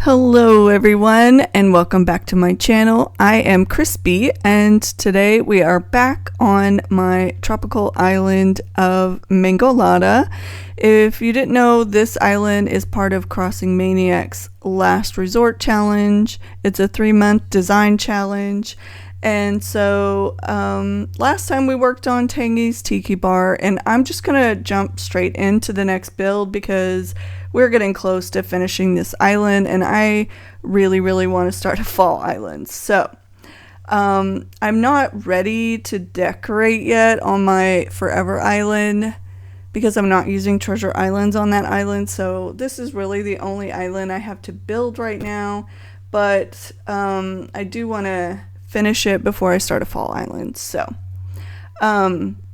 Hello everyone and welcome back to my channel. I am Crispy and today we are back on my tropical island of Mangolada. If you didn't know, this island is part of Crossing Maniac's Last Resort Challenge. It's a 3-month design challenge. And so last time we worked on Tangy's Tiki Bar, and I'm just gonna jump straight into the next build because we're getting close to finishing this island and I really want to start a fall island. So I'm not ready to decorate yet on my forever island because I'm not using treasure islands on that island. So this is really the only island I have to build right now, but I do want to finish it before I start a fall island. So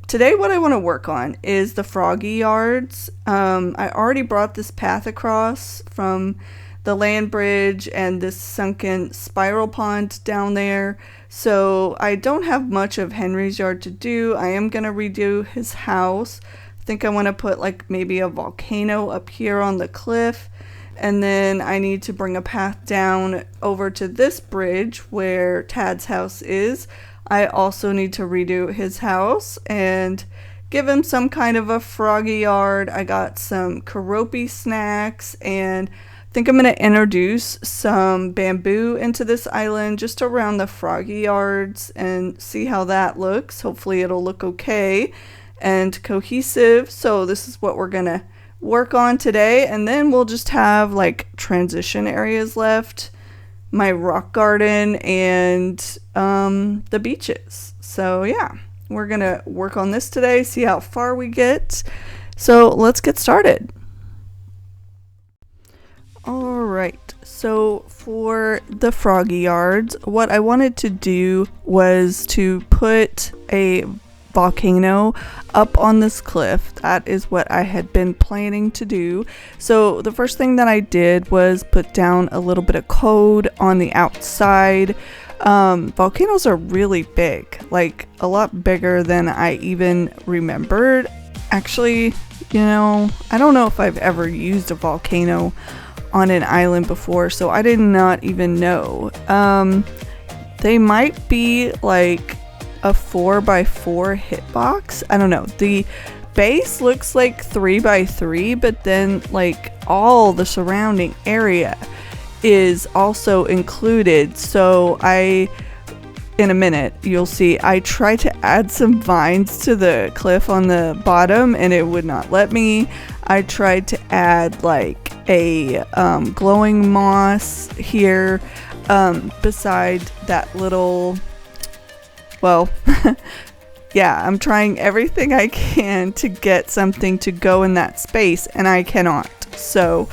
today what I want to work on is the Froggy yards. I already brought this path across from the land bridge and this sunken spiral pond down there, so I don't have much of Henry's yard to do. I am going to redo his house. I think I want to put like maybe a volcano up here on the cliff, and then I need to bring a path down over to this bridge where Tad's house is. I also need to redo his house and give him some kind of a Froggy yard. I got some Karopi snacks, and I think I'm going to introduce some bamboo into this island just around the Froggy yards and see how that looks. Hopefully it'll look okay and cohesive. So this is what we're going to work on today, and then we'll just have like transition areas left, my rock garden, and the beaches. So yeah, we're gonna work on this today, see how far we get. So let's get started. Alright, so for the Froggy yards, what I wanted to do was to put a volcano up on this cliff. That is what I had been planning to do. So the first thing that I did was put down a little bit of code on the outside. Volcanoes are really big, like a lot bigger than I even remembered. Actually, you know, I don't know if I've ever used a volcano on an island before, so I did not even know. They might be like a 4x4 hitbox. I don't know. The base looks like 3x3, but then like all the surrounding area is also included. So in a minute you'll see, I tried to add some vines to the cliff on the bottom and it would not let me. I tried to add like a glowing moss here beside that little, well, yeah, I'm trying everything I can to get something to go in that space, and I cannot. So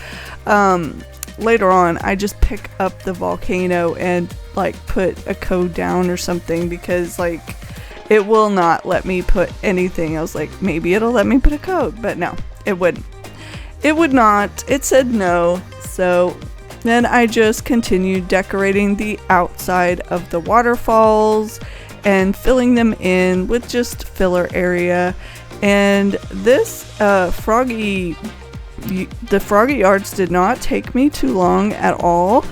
later on I just pick up the volcano and like put a code down or something, because like it will not let me put anything. I was like, maybe it'll let me put a code, but no, it wouldn't. It would not. It said no. So then I just continued decorating the outside of the waterfalls and filling them in with just filler area. And this the Froggy yards did not take me too long at all.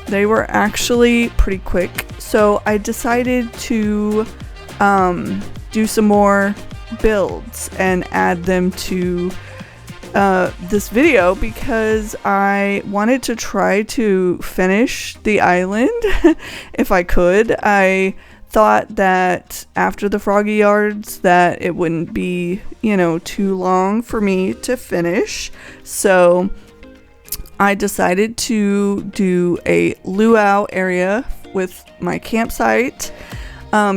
They were actually pretty quick, so I decided to do some more builds and add them to this video because I wanted to try to finish the island if I could. I thought that after the Froggy yards that it wouldn't be, you know, too long for me to finish. So I decided to do a luau area with my campsite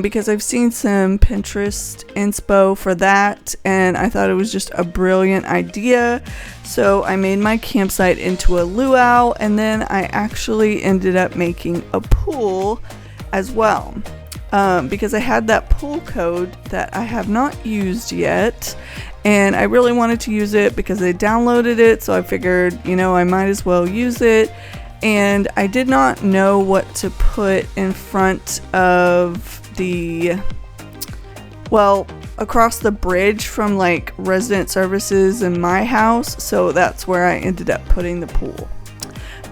because I've seen some Pinterest inspo for that and I thought it was just a brilliant idea. So I made my campsite into a luau, and then I actually ended up making a pool as well because I had that pool code that I have not used yet, and I really wanted to use it because I downloaded it, so I figured, you know, I might as well use it. And I did not know what to put in front of the, well, across the bridge from like resident services in my house, so that's where I ended up putting the pool.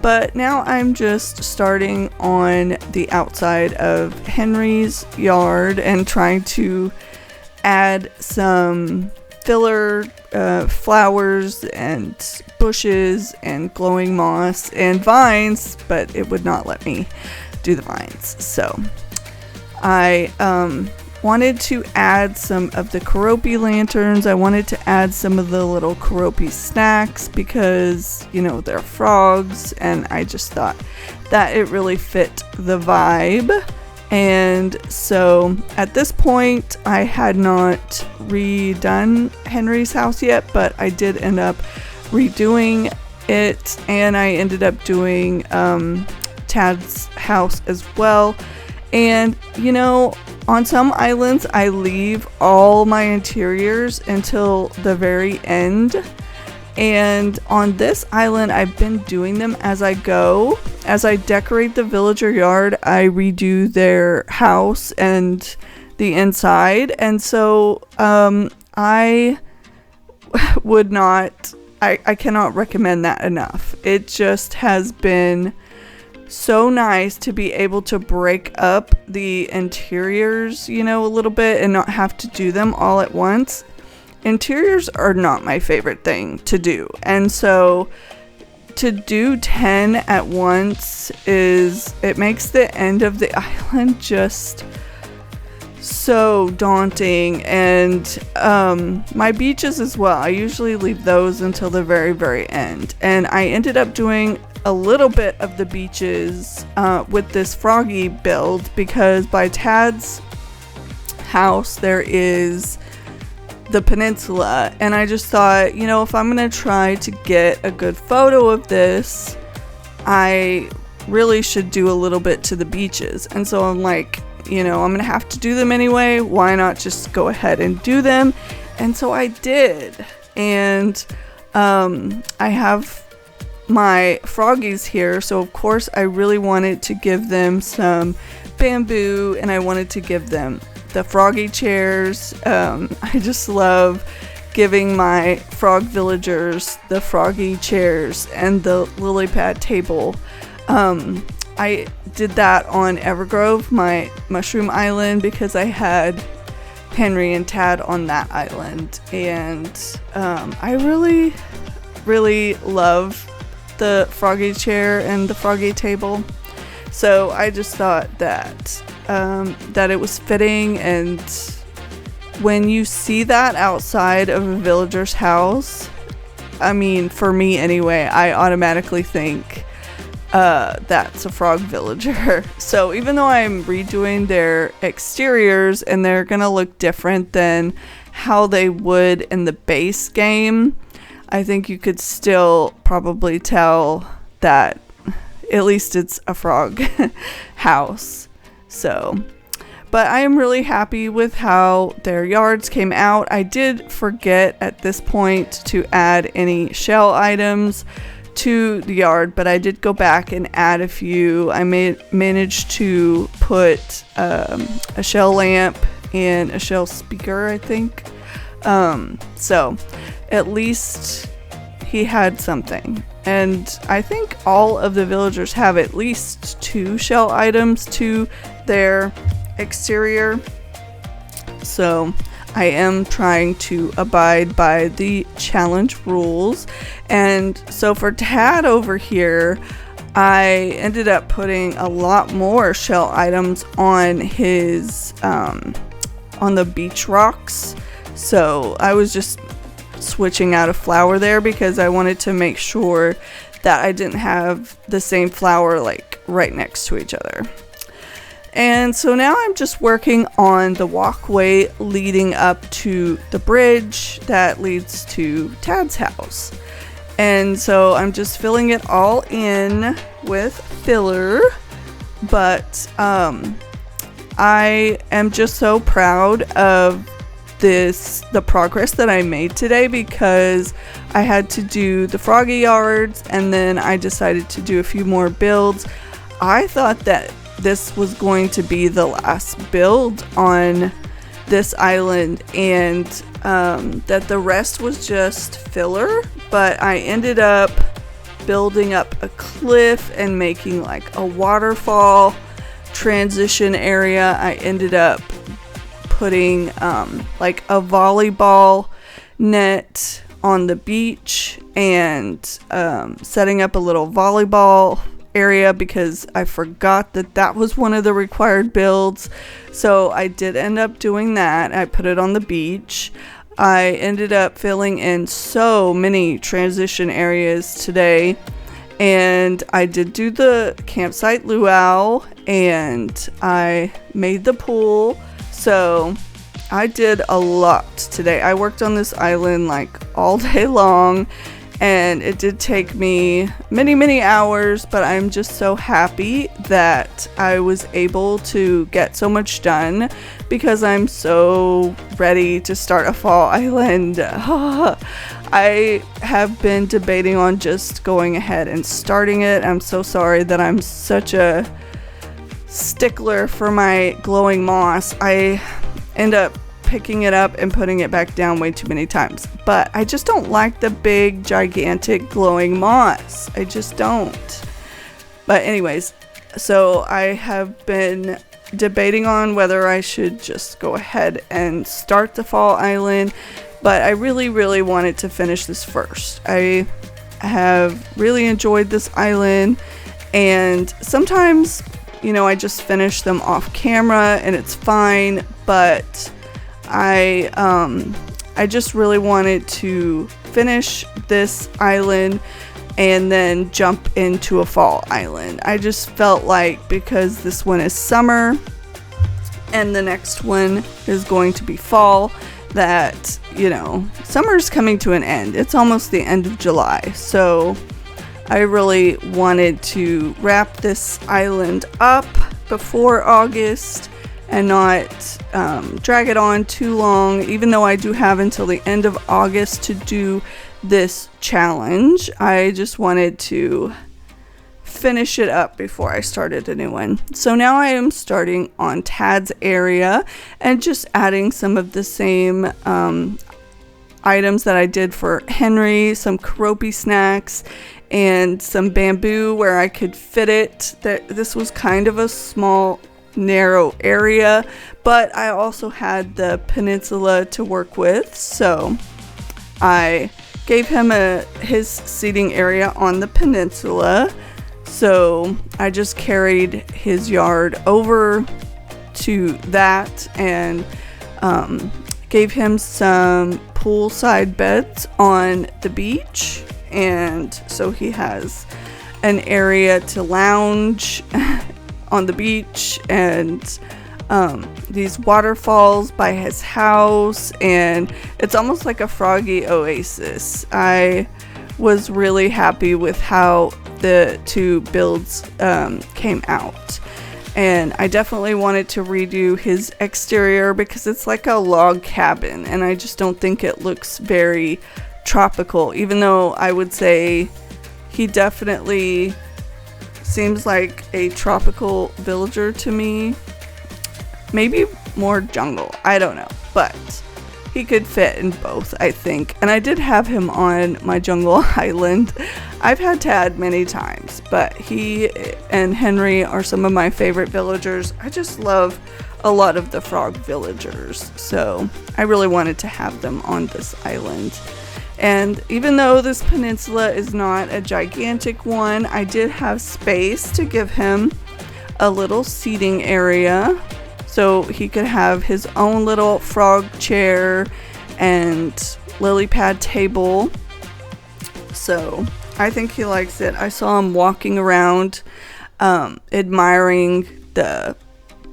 But now I'm just starting on the outside of Henry's yard and trying to add some filler flowers and bushes and glowing moss and vines, but it would not let me do the vines. So I wanted to add some of the Keroppi lanterns. I wanted to add some of the little Keroppi snacks because, you know, they're frogs, and I just thought that it really fit the vibe. And so at this point, I had not redone Henry's house yet, but I did end up redoing it, and I ended up doing Tad's house as well. And, you know, on some islands, I leave all my interiors until the very end. And on this island, I've been doing them as I go. As I decorate the villager yard, I redo their house and the inside. And so I cannot recommend that enough. It just has been so nice to be able to break up the interiors, you know, a little bit and not have to do them all at once. Interiors are not my favorite thing to do, and so to do 10 at once it makes the end of the island just so daunting. And my beaches as well, I usually leave those until the very, very end, and I ended up doing a little bit of the beaches with this Froggy build, because by Tad's house there is the peninsula, and I just thought, you know, if I'm gonna try to get a good photo of this, I really should do a little bit to the beaches. And so I'm like, you know, I'm gonna have to do them anyway, why not just go ahead and do them? And so I did. And I have my froggies here, so of course I really wanted to give them some bamboo, and I wanted to give them the froggy chairs. I just love giving my frog villagers the froggy chairs and the lily pad table. I did that on Evergrove, my mushroom island, because I had Henry and Tad on that island, and I really, really love the froggy chair and the froggy table. So I just thought that it was fitting. And when you see that outside of a villager's house, I mean, for me anyway, I automatically think that's a frog villager. So even though I'm redoing their exteriors and they're gonna look different than how they would in the base game, I think you could still probably tell that at least it's a frog house. So, but I am really happy with how their yards came out. I did forget at this point to add any shell items to the yard, but I did go back and add a few. I managed to put a shell lamp and a shell speaker, I think. So at least he had something. And I think all of the villagers have at least 2 shell items to their exterior. So I am trying to abide by the challenge rules. And so for Tad over here, I ended up putting a lot more shell items on his on the beach rocks. So I was just switching out a flower there because I wanted to make sure that I didn't have the same flower like right next to each other. And so now I'm just working on the walkway leading up to the bridge that leads to Tad's house. And so I'm just filling it all in with filler. But I am just so proud of the progress that I made today, because I had to do the Froggy yards and then I decided to do a few more builds. I thought that this was going to be the last build on this island and that the rest was just filler, but I ended up building up a cliff and making like a waterfall transition area, I ended up putting like a volleyball net on the beach and setting up a little volleyball area because I forgot that was one of the required builds. So I did end up doing that. I put it on the beach. I ended up filling in so many transition areas today, and I did do the campsite luau, and I made the pool. So I did a lot today. I worked on this island like all day long, and it did take me many hours, but I'm just so happy that I was able to get so much done because I'm so ready to start a fall island. I have been debating on just going ahead and starting it. I'm so sorry that I'm such a stickler for my glowing moss. I end up picking it up and putting it back down way too many times, but I just don't like the big gigantic glowing moss. I just don't. But anyways, so I have been debating on whether I should just go ahead and start the fall island, but I really wanted to finish this first. I have really enjoyed this island, and sometimes, you know, I just finish them off camera and it's fine, but I just really wanted to finish this island and then jump into a fall island. I just felt like because this one is summer and the next one is going to be fall, that, you know, summer's coming to an end. It's almost the end of July, so I really wanted to wrap this island up before August and not drag it on too long, even though I do have until the end of August to do this challenge. I just wanted to finish it up before I started a new one. So now I am starting on Tad's area and just adding some of the same items that I did for Henry, some Keroppi snacks and some bamboo where I could fit it. This was kind of a small narrow area, but I also had the peninsula to work with, so I gave him his seating area on the peninsula. So I just carried his yard over to that and gave him some poolside beds on the beach, and so he has an area to lounge on the beach, and these waterfalls by his house, and it's almost like a Froggy oasis. I was really happy with how the two builds came out, and I definitely wanted to redo his exterior because it's like a log cabin, and I just don't think it looks very tropical, even though I would say he definitely seems like a tropical villager to me. Maybe more jungle, I don't know, but he could fit in both, I think. And I did have him on my jungle island. I've had Tad many times, but he and Henry are some of my favorite villagers. I just love a lot of the frog villagers, so I really wanted to have them on this island. And even though this peninsula is not a gigantic one, I did have space to give him a little seating area so he could have his own little frog chair and lily pad table. So I think he likes it. I saw him walking around admiring the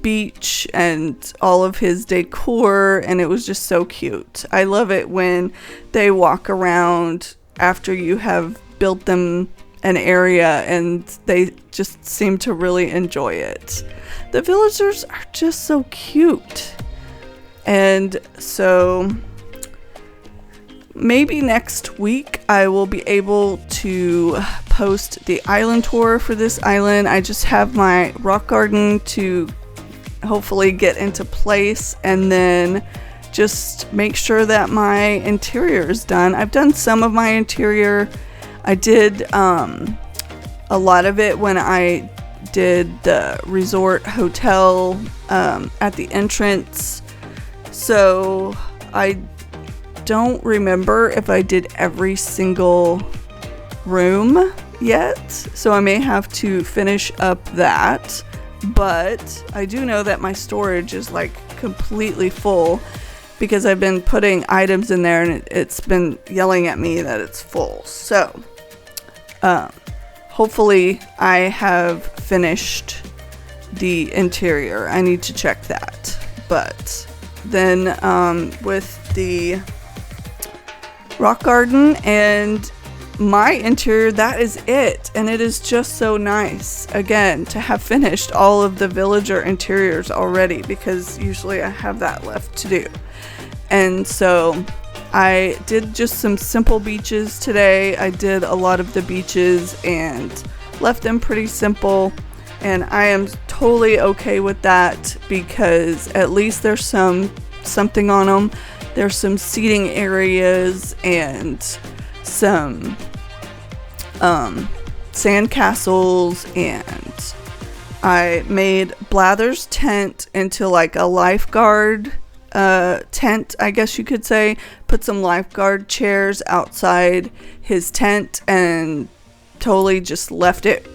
beach and all of his decor, and it was just so cute. I love it when they walk around after you have built them an area and they just seem to really enjoy it. The villagers are just so cute. And so maybe next week I will be able to post the island tour for this island. I just have my rock garden to hopefully get into place, and then just make sure that my interior is done. I've done some of my interior. I did a a lot of it when I did the resort hotel at the entrance. So I don't remember if I did every single room yet, so I may have to finish up that, but I do know that my storage is like completely full because I've been putting items in there and it's been yelling at me that it's full. So hopefully I have finished the interior. I need to check that. But then with the rock garden and my interior, that is it. And it is just so nice, again, to have finished all of the villager interiors already, because usually I have that left to do. And so I did just some simple beaches today. I did a lot of the beaches and left them pretty simple, and I am totally okay with that because at least there's something on them. There's some seating areas and some sand castles, and I made Blather's tent into like a lifeguard tent, I guess you could say. Put some lifeguard chairs outside his tent and totally just left it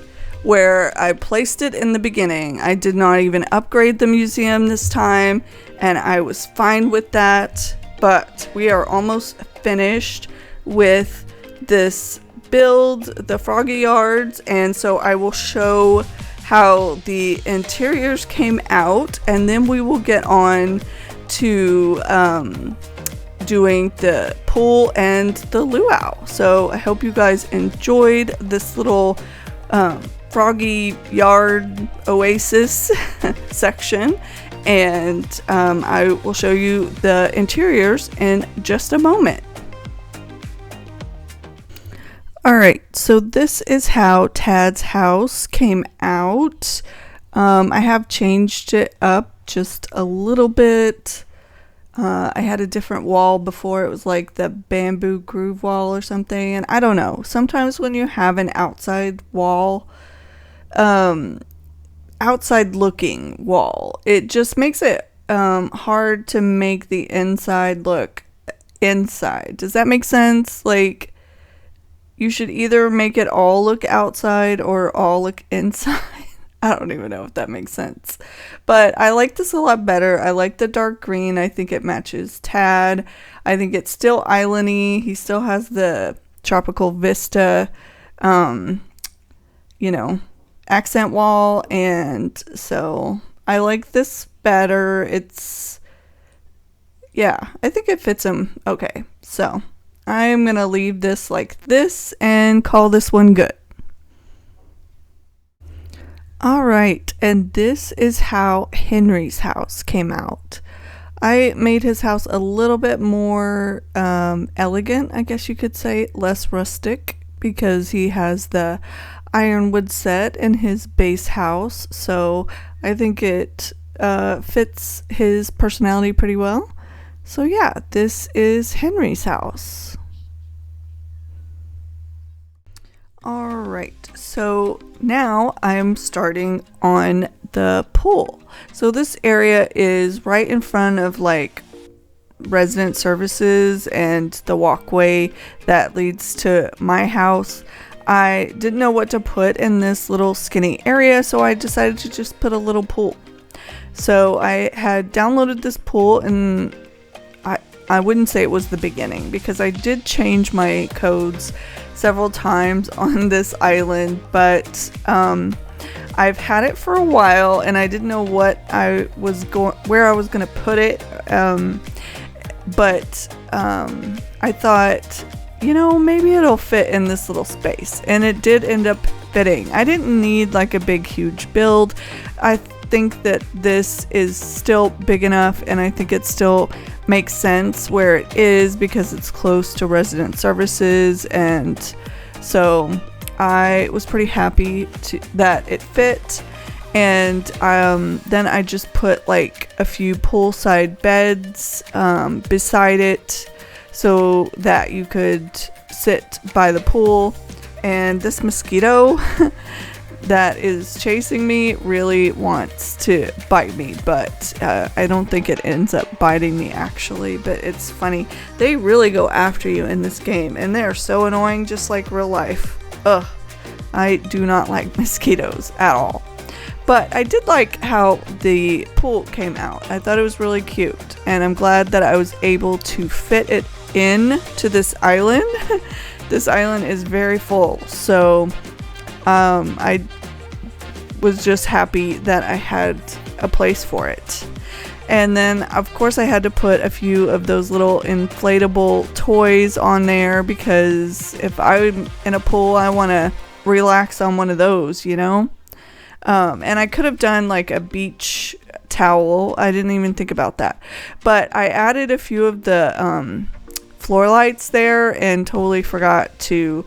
where I placed it in the beginning. I did not even upgrade the museum this time, and I was fine with that. But we are almost finished with this build, the Froggy yards, and so I will show how the interiors came out, and then we will get on to doing the pool and the luau. So I hope you guys enjoyed this little Froggy yard oasis section, and I will show you the interiors in just a moment. Alright, so this is how Tad's house came out. I have changed it up just a little bit. I had a different wall before. It was like the bamboo groove wall or something, and I don't know. Sometimes when you have an outside wall, outside looking wall, it just makes it hard to make the inside look inside. Does that make sense? Like, you should either make it all look outside or all look inside. I don't even know if that makes sense. But I like this a lot better. I like the dark green. I think it matches Tad. I think it's still islandy. He still has the tropical vista, accent wall. And so I like this better. I think it fits him okay. So I'm going to leave this like this and call this one good. Alright, and this is how Henry's house came out. I made his house a little bit more elegant, I guess you could say, less rustic, because he has the ironwood set in his base house, so I think it fits his personality pretty well. So yeah, this is Henry's house. Alright, so now I'm starting on the pool. So this area is right in front of like resident services and the walkway that leads to my house. I didn't know what to put in this little skinny area, so I decided to just put a little pool. So I had downloaded this pool, and I wouldn't say it was the beginning because I did change my codes several times on this island, but I've had it for a while and I didn't know where I was going to put it, but I thought, maybe it'll fit in this little space, and it did end up fitting. I didn't need like a big huge build. I think that this is still big enough, and I think it still makes sense where it is because it's close to resident services, and so I was pretty happy that it fit. And then I just put like a few poolside beds beside it so that you could sit by the pool. and this mosquito that is chasing me really wants to bite me, but I don't think it ends up biting me actually. But it's funny, they really go after you in this game, and they're so annoying, just like real life. Ugh, I do not like mosquitoes at all. But I did like how the pool came out. I thought it was really cute, and I'm glad that I was able to fit it in to this island. This island is very full, so I was just happy that I had a place for it. And then of course I had to put a few of those little inflatable toys on there, because if I'm in a pool, I want to relax on one of those, you know. And I could have done like a beach towel. I didn't even think about that, but I added a few of the floor lights there and totally forgot to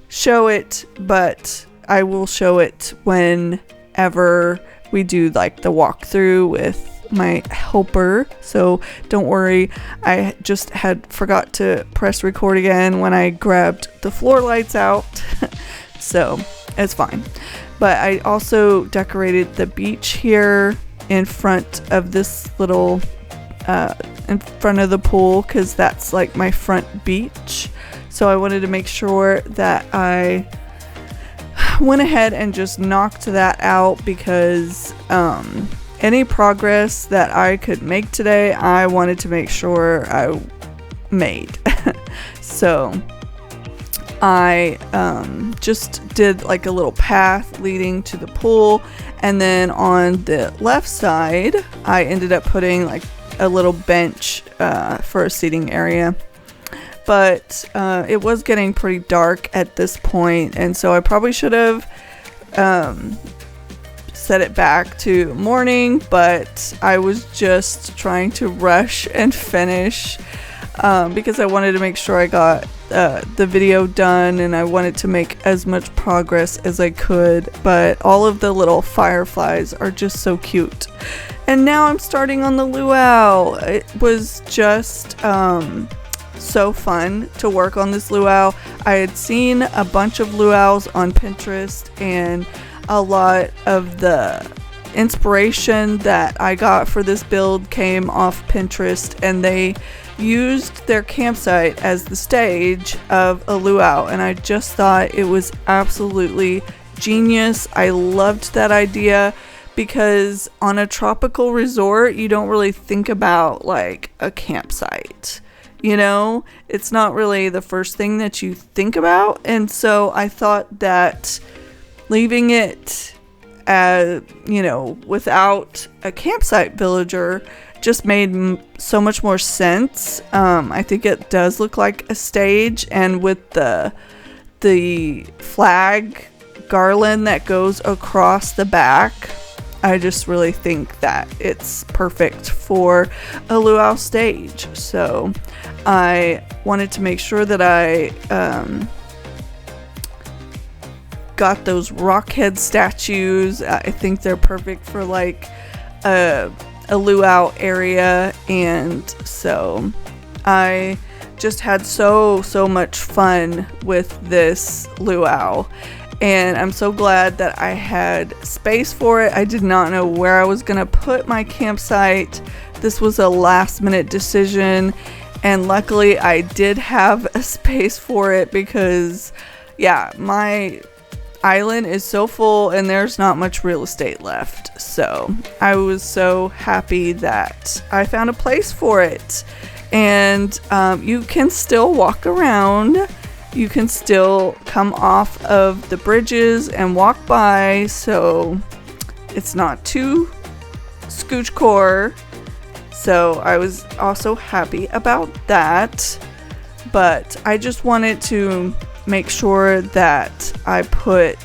show it, but I will show it whenever we do like the walkthrough with my helper. So don't worry, I just had forgot to press record again when I grabbed the floor lights out. So it's fine. But I also decorated the beach here in front of this little in front of the pool, because that's like my front beach. So I wanted to make sure that I went ahead and just knocked that out, because any progress that I could make today, I wanted to make sure I made. So I just did like a little path leading to the pool, and then on the left side I ended up putting like a little bench for a seating area. But it was getting pretty dark at this point, and so I probably should have set it back to morning, but I was just trying to rush and finish because I wanted to make sure I got the video done, and I wanted to make as much progress as I could. But all of the little fireflies are just so cute. And now I'm starting on the luau. It was just so fun to work on this luau. I had seen a bunch of luau's on Pinterest, and a lot of the inspiration that I got for this build came off Pinterest, and they used their campsite as the stage of a luau, and I just thought it was absolutely genius. I loved that idea, because on a tropical resort you don't really think about like a campsite, you know, it's not really the first thing that you think about. And so I thought that leaving it you know, without a campsite villager just made so much more sense. I think it does look like a stage, and with the flag garland that goes across the back, I just really think that it's perfect for a luau stage. So I wanted to make sure that I got those rock head statues. I think they're perfect for like a luau area, and so I just had so much fun with this luau, and I'm so glad that I had space for it. I did not know where I was gonna put my campsite. This was a last minute decision, and luckily I did have a space for it, because yeah, my island is so full and there's not much real estate left. So I was so happy that I found a place for it. And you can still walk around, you can still come off of the bridges and walk by, so it's not too scooch-core. So I was also happy about that, but I just wanted to make sure that I put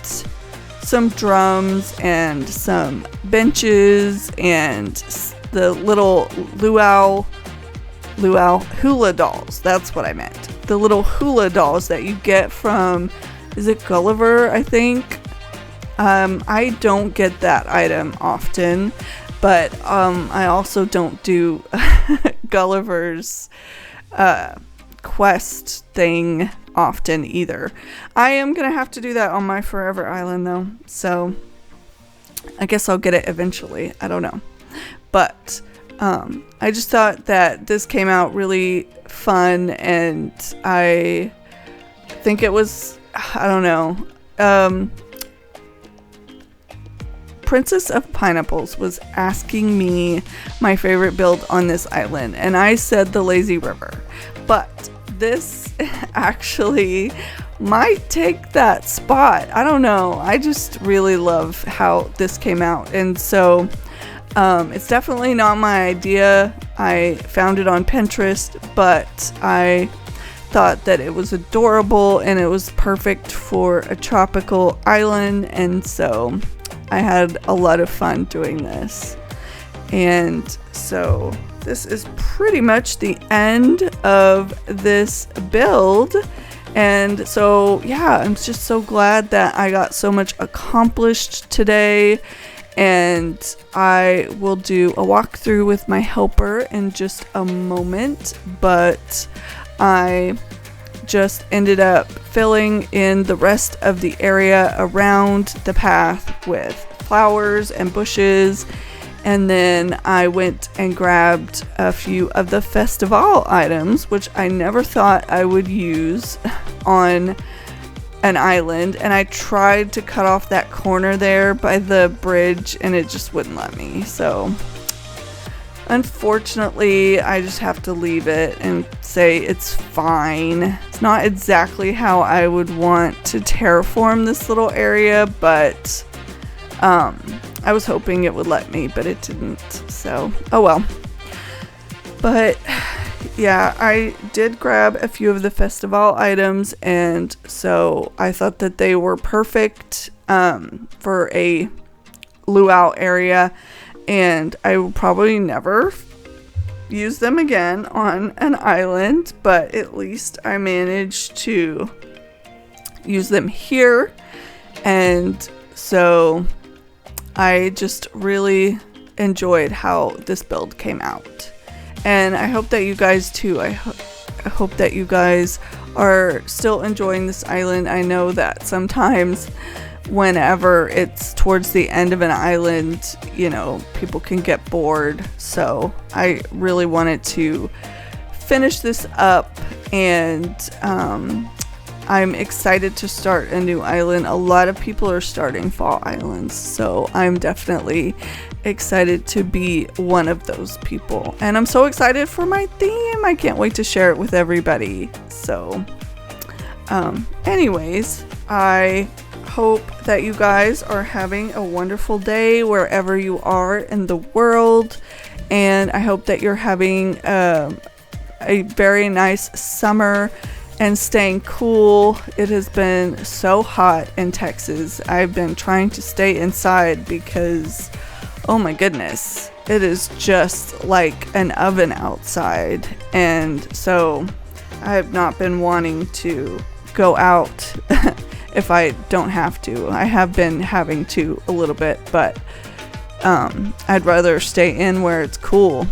some drums and some benches and the little luau hula dolls. That's what I meant. The little hula dolls that you get from, is it Gulliver, I think? I don't get that item often, but I also don't do Gulliver's quest thing often either. I am gonna have to do that on my forever island though, so I guess I'll get it eventually. I don't know, but I just thought that this came out really fun, and I think it was, I don't know, Princess of Pineapples was asking me my favorite build on this island, and I said the lazy river, but this actually might take that spot. I don't know. I just really love how this came out, and so it's definitely not my idea. I found it on Pinterest, but I thought that it was adorable and it was perfect for a tropical island, and so I had a lot of fun doing this. And so this is pretty much the end of this build. And so yeah, I'm just so glad that I got so much accomplished today. And I will do a walkthrough with my helper in just a moment, but I just ended up filling in the rest of the area around the path with flowers and bushes, and then I went and grabbed a few of the festival items, which I never thought I would use on an island, and I tried to cut off that corner there by the bridge and it just wouldn't let me, so unfortunately I just have to leave it and say it's fine. It's not exactly how I would want to terraform this little area, but I was hoping it would let me, but it didn't, so oh well. But yeah, I did grab a few of the festival items, and so I thought that they were perfect for a luau area, and I will probably never use them again on an island, but at least I managed to use them here. And so I just really enjoyed how this build came out, and I hope that you guys too. I hope that you guys are still enjoying this island. I know that sometimes whenever it's towards the end of an island, you know, people can get bored, so I really wanted to finish this up, and I'm excited to start a new island. A lot of people are starting fall islands, so I'm definitely excited to be one of those people, and I'm so excited for my theme. I can't wait to share it with everybody. So anyways, I hope that you guys are having a wonderful day wherever you are in the world, and I hope that you're having a very nice summer and staying cool. It has been so hot in Texas. I've been trying to stay inside because, oh my goodness, it is just like an oven outside, and so I have not been wanting to go out if I don't have to. I have been having to a little bit, but I'd rather stay in where it's cool.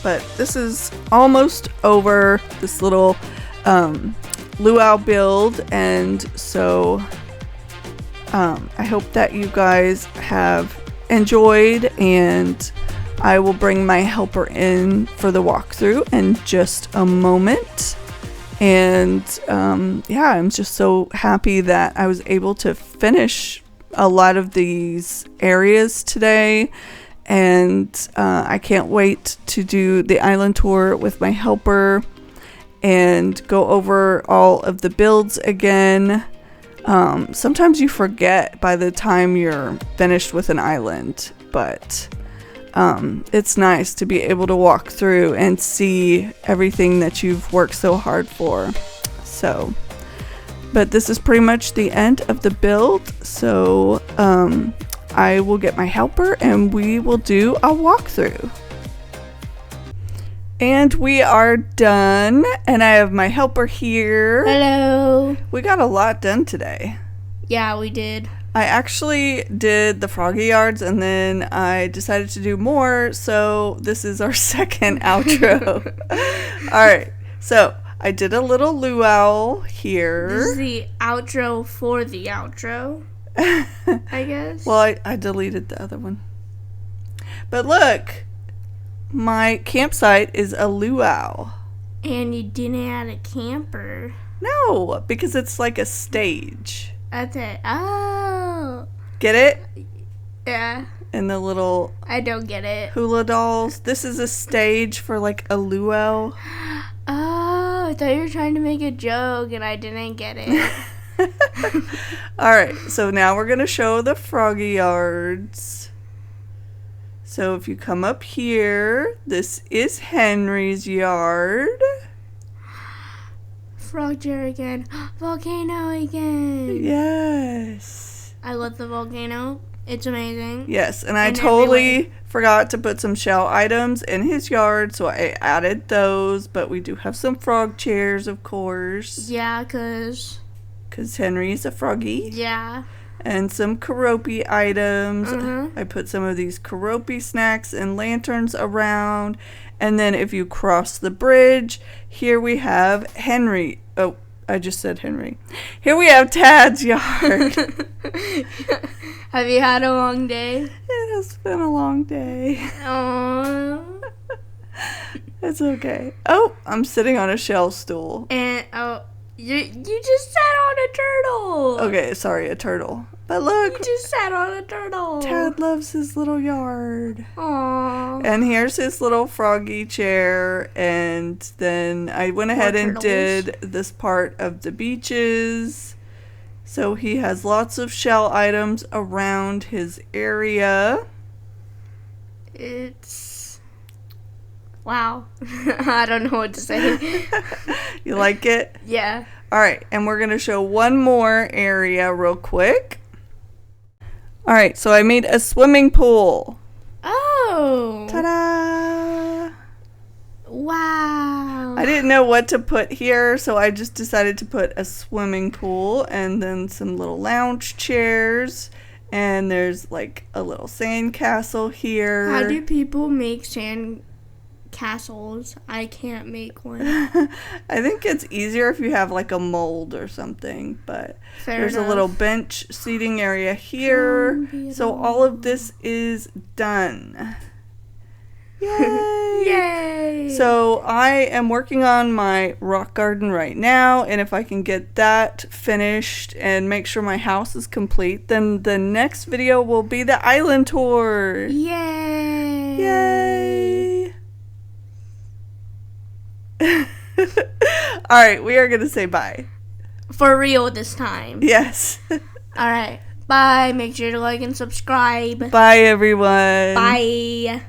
But this is almost over, this little luau build, and so I hope that you guys have enjoyed, and I will bring my helper in for the walkthrough in just a moment. And yeah, I'm just so happy that I was able to finish a lot of these areas today, and I can't wait to do the island tour with my helper and go over all of the builds again. Sometimes you forget by the time you're finished with an island, but it's nice to be able to walk through and see everything that you've worked so hard for. So, but this is pretty much the end of the build, so I will get my helper and we will do a walkthrough. And we are done, and I have my helper here. Hello. We got a lot done today. Yeah, we did. I actually did the Froggy yards, and then I decided to do more, so this is our second outro. Alright, so I did a little luau here. This is the outro for the outro, I guess. Well, I deleted the other one. But look, my campsite is a luau. And you didn't add a camper. No, because it's like a stage. Okay. Oh. Get it? Yeah. And the little I don't get it. hula dolls. This is a stage for like a luau. Oh, I thought you were trying to make a joke and I didn't get it. Alright, so now we're going to show the Froggy yards. So if you come up here, this is Henry's yard. Frog chair again. Volcano again. Yes. I love the volcano. It's amazing. Yes, and I In totally every way. forgot to put some shell items in his yard, so I added those. But we do have some frog chairs, of course. Yeah, because Henry's a froggy. yeah. And some karopi items. Mhm. I put some of these karopi snacks and lanterns around. And then if you cross the bridge, here we have Henry. Oh, I just said Henry. Here we have Tad's yard. Have you had a long day? It has been a long day. Aww. It's okay. Oh, I'm sitting on a shell stool. And you just sat on a turtle. Okay, sorry, a turtle. But look, You just sat on a turtle. Tad loves his little yard. Aww. And here's his little froggy chair. And then I went ahead and did this part of the beaches. So he has lots of shell items around his area. It's wow. I don't know what to say. You like it? Yeah. All right, and we're going to show one more area real quick. All right, so I made a swimming pool. Oh. Ta-da! Wow. I didn't know what to put here, so I just decided to put a swimming pool and then some little lounge chairs. And there's like a little sand castle here. How do people make sand castles? I can't make one. I think it's easier if you have like a mold or something, but Fair there's enough. a little bench seating area here. So all of this is done. Yay! Yay! So I am working on my rock garden right now, and if I can get that finished and make sure my house is complete, then the next video will be the island tour. Yay! Yay! Alright, we are going to say bye. For real this time. Yes. Alright. Bye. Make sure to like and subscribe. Bye, everyone. Bye.